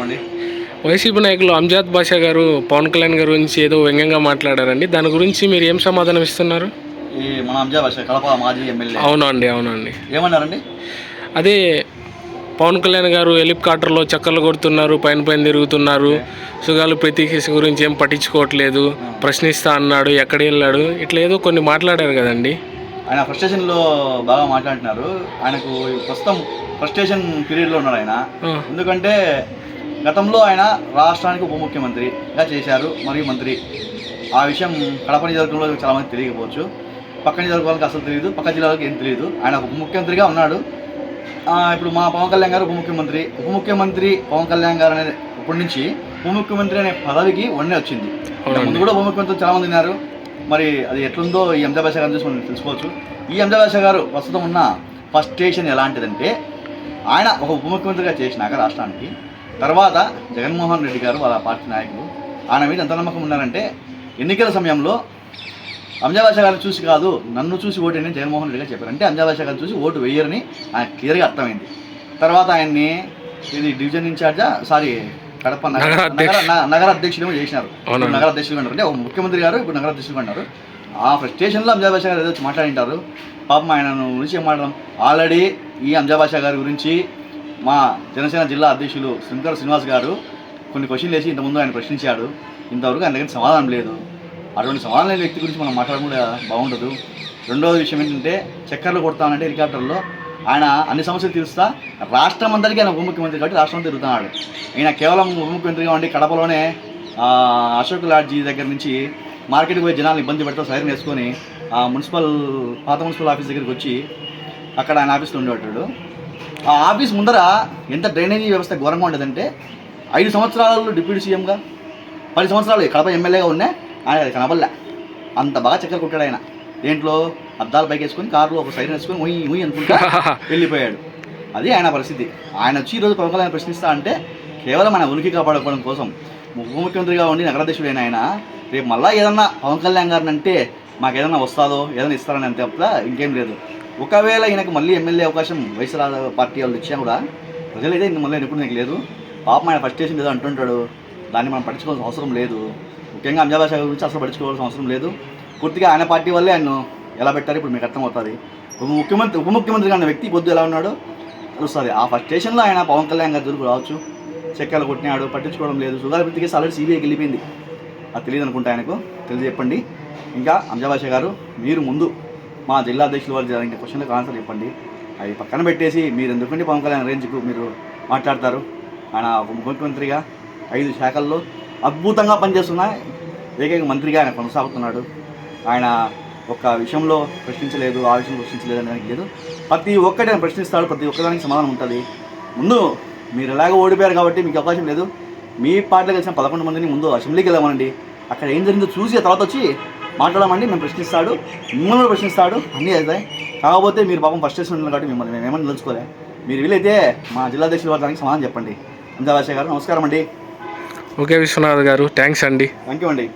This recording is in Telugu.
అండి. వైసీపీ నాయకులు అంజాద్ బాషా గారు పవన్ కళ్యాణ్ గారి గురించి ఏదో వ్యంగ్యంగా మాట్లాడారండి. దాని గురించి మీరు ఏం సమాధానం ఇస్తున్నారు? ఈ మన అంజాద్ బాషా కడప మాజీ ఎమ్మెల్యే అవునండి. ఏమన్నారండి? అదే పవన్ కళ్యాణ్ గారు హెలికాప్టర్లో చక్కర్లు కొడుతున్నారు, పైన తిరుగుతున్నారు, సుగాలు ప్రతీకేసి గురించి ఏం పట్టించుకోవట్లేదు, ప్రశ్నిస్తా అన్నాడు, ఎక్కడ వెళ్ళాడు, ఇట్లా ఏదో కొన్ని మాట్లాడారు కదండి. ఆయన ఫ్రస్ట్రేషన్లో బాగా మాట్లాడుతున్నారు. ఆయనకు ప్రస్తుతం ఫ్రస్ట్రేషన్ పీరియడ్లో ఉన్నాడు ఆయన. ఎందుకంటే గతంలో ఆయన రాష్ట్రానికి ఉప ముఖ్యమంత్రిగా చేశారు మరియు మంత్రి. ఆ విషయం కడప నియోజకవర్గంలో చాలామంది తెలియకపోవచ్చు, పక్క నియోజకవర్గాలకు అసలు తెలియదు, పక్క జిల్లాలకు ఏం తెలియదు. ఆయన ఉప ముఖ్యమంత్రిగా ఉన్నాడు. ఇప్పుడు మా పవన్ కళ్యాణ్ గారు ఉప ముఖ్యమంత్రి పవన్ కళ్యాణ్ గారు అనే ఇప్పటి నుంచి ఉప ముఖ్యమంత్రి అనే పదవికి వన్నే వచ్చింది. ముందు కూడా ఉప ముఖ్యమంత్రి చాలామంది ఉన్నారు. మరి అది ఎట్లుందో ఈ అంజాద్ బాషా గారిని చూసి మనం తెలుసుకోవచ్చు. ఈ అంజాద్ బాషా గారు ప్రస్తుతం ఉన్న ఫ్రస్ట్రేషన్ ఎలాంటిదంటే, ఆయన ఒక ఉప ముఖ్యమంత్రిగా చేసినాక రాష్ట్రానికి తర్వాత జగన్మోహన్ రెడ్డి గారు వాళ్ళ పార్టీ నాయకులు ఆయన మీద ఎంత నమ్మకం ఉన్నారంటే, ఎన్నికల సమయంలో అంజాద్ బాషా గారిని చూసి కాదు నన్ను చూసి ఓటు అని జగన్మోహన్ రెడ్డి గారు చెప్పారు. అంటే అంజాద్ బాషా గారిని చూసి ఓటు వేయరని ఆయన క్లియర్గా అర్థమైంది. తర్వాత ఆయన్ని ఇది డివిజన్ ఇన్ఛార్జా కడప నగర అధ్యక్షులు చేసినారు. నగర అధ్యక్షులు అన్నారు. అంటే ఒక ముఖ్యమంత్రి గారు ఇప్పుడు నగర అధ్యక్షులు అన్నారు. ఆ ఫ్రస్ట్రేషన్లో అంజాద్ బాషా గారు ఏదో వచ్చి మాట్లాడింటారు. పాపం ఆయన గురించి ఏం మాట్లాడడం. ఆల్రెడీ ఈ అంజాద్ బాషా గారి గురించి మా జనసేన జిల్లా అధ్యక్షులు శంకర్ శ్రీనివాస్ గారు కొన్ని క్వశ్చన్లు వేసి ఇంతకుముందు ఆయన ప్రశ్నించాడు. ఇంతవరకు ఆయన దగ్గర సమాధానం లేదు. అటువంటి సమాధానం లేని వ్యక్తి గురించి మనం మాట్లాడకుండా బాగుండదు. రెండవది విషయం ఏంటంటే, చక్కర్లు కొడతానంటే హెలికాప్టర్లో ఆయన అన్ని సమస్యలు తీరుస్తా రాష్ట్రం అందరికీ ఆయన ఉప ముఖ్యమంత్రి కాబట్టి రాష్ట్రం తిరుగుతున్నాడు. ఈయన కేవలం ఉప ముఖ్యమంత్రిగా ఉండి కడపలోనే అశోక్ లాడ్జీ దగ్గర నుంచి మార్కెట్కి పోయి జనాలు ఇబ్బంది పెడతా సైరన్ వేసుకొని పాత మున్సిపల్ ఆఫీస్ దగ్గరికి వచ్చి అక్కడ ఆయన ఆఫీస్లో ఉండేవాడు. ఆ ఆఫీస్ ముందర ఎంత డ్రైనేజీ వ్యవస్థ ఘోరంగా ఉండేదంటే, 5 సంవత్సరాలు డిప్యూటీ సీఎంగా 10 సంవత్సరాలు కడప ఎమ్మెల్యేగా ఉన్నా ఆయన కనబడలే. అంత బాగా చక్కర కొట్టాడు ఆయన. దేంట్లో అద్దాలు పైకి వేసుకొని కారులో ఒక సైరన్ వేసుకొని ఉయ్ అనుకుంటా వెళ్ళిపోయాడు. అది ఆయన పరిస్థితి. ఆయన వచ్చి ఈరోజు పవన్ కళ్యాణ్ ప్రశ్నిస్తా అంటే కేవలం ఆయన ఉనికి కాపాడుకోవడం కోసం. ఉప ముఖ్యమంత్రిగా ఉండి నగరాధ్యక్షుడైన ఆయన రేపు మళ్ళీ ఏదన్నా పవన్ కళ్యాణ్ గారిని అంటే మాకు ఏదన్నా వస్తుందో ఏదైనా ఇస్తారని అంతే తప్ప ఇంకేం లేదు. ఒకవేళ ఈయనకు మళ్ళీ ఎమ్మెల్యే అవకాశం వైఎస్ఆర్ పార్టీ వాళ్ళు ఇచ్చినా కూడా ప్రజలైతే మళ్ళీ ఎప్పుడు నీకు లేదు. పాపం ఆయన ఫస్ట్రేషన్ ఏదో అంటుంటాడు, దాన్ని మనం పట్టించుకోవాల్సిన అవసరం లేదు. ముఖ్యంగా అంజాద్ బాషా గురించి అసలు పట్టించుకోవాల్సిన అవసరం లేదు. పూర్తిగా ఆయన పార్టీ వల్లే ఆయన ఎలా పెట్టారు ఇప్పుడు మీకు అర్థమవుతుంది. ఉప ముఖ్యమంత్రిగా ఉన్న వ్యక్తి పొద్దు ఎలా ఉన్నాడో తెలుస్తుంది. ఆ ఫ్రస్ట్రేషన్లో ఆయన పవన్ కళ్యాణ్ గారి జరుగు రావచ్చు, చెక్కలు కొట్టినాడు, పట్టించుకోవడం లేదు. సుగాలి ప్రతికేసి ఆల్రెడీ సిబిఐకి వెళ్ళిపోయింది. అది తెలియదు అనుకుంటా ఆయనకు. చెప్పండి. ఇంకా అంజాద్ బాషా గారు, మీరు ముందు మా జిల్లా అధ్యక్షుల వారు జరిగిన క్వశ్చన్లకు ఆన్సర్ చెప్పండి. అవి పక్కన పెట్టేసి మీరు ఎందుకంటే పవన్ కళ్యాణ్ రేంజ్కు మీరు మాట్లాడతారు. ఆయన ఒక ముఖ్యమంత్రిగా 5 శాఖల్లో అద్భుతంగా పనిచేస్తున్న ఏకైక మంత్రిగా ఆయన కొనసాగుతున్నాడు. ఆయన ఒక విషయంలో ప్రశ్నించలేదు, ఆ విషయంలో ప్రశ్నించలేదు అనేది లేదు. ప్రతి ఒక్కటి ఆయన ప్రశ్నిస్తాడు, ప్రతి ఒక్కదానికి సమాధానం ఉంటుంది. ముందు మీరు ఎలాగో ఓడిపోయారు కాబట్టి మీకు అవకాశం లేదు. మీ పార్టీలో కలిసిన 11 మందిని ముందు అసెంబ్లీకి వెళ్ళమనండి. అక్కడ ఏం జరిగిందో చూసి ఆ తర్వాత వచ్చి మాట్లాడమండి. మేము ప్రశ్నిస్తాడు, మిమ్మల్ని ప్రశ్నిస్తాడు, అన్నీ అవుతాయి. కాకపోతే మీరు పాపం ఫ్రస్ట్రేషన్ ఉన్నారు కాబట్టి మిమ్మల్ని మేము ఏమని తెలుసుకోలే. మీరు వీలైతే మా జిల్లా అధ్యక్షుల వారికి సమాధానం చెప్పండి. అంజాద్ బాషా గారు నమస్కారం అండి. ఓకే విశ్వనాథ్ గారు, థ్యాంక్స్ అండి. థ్యాంక్ యూ అండి.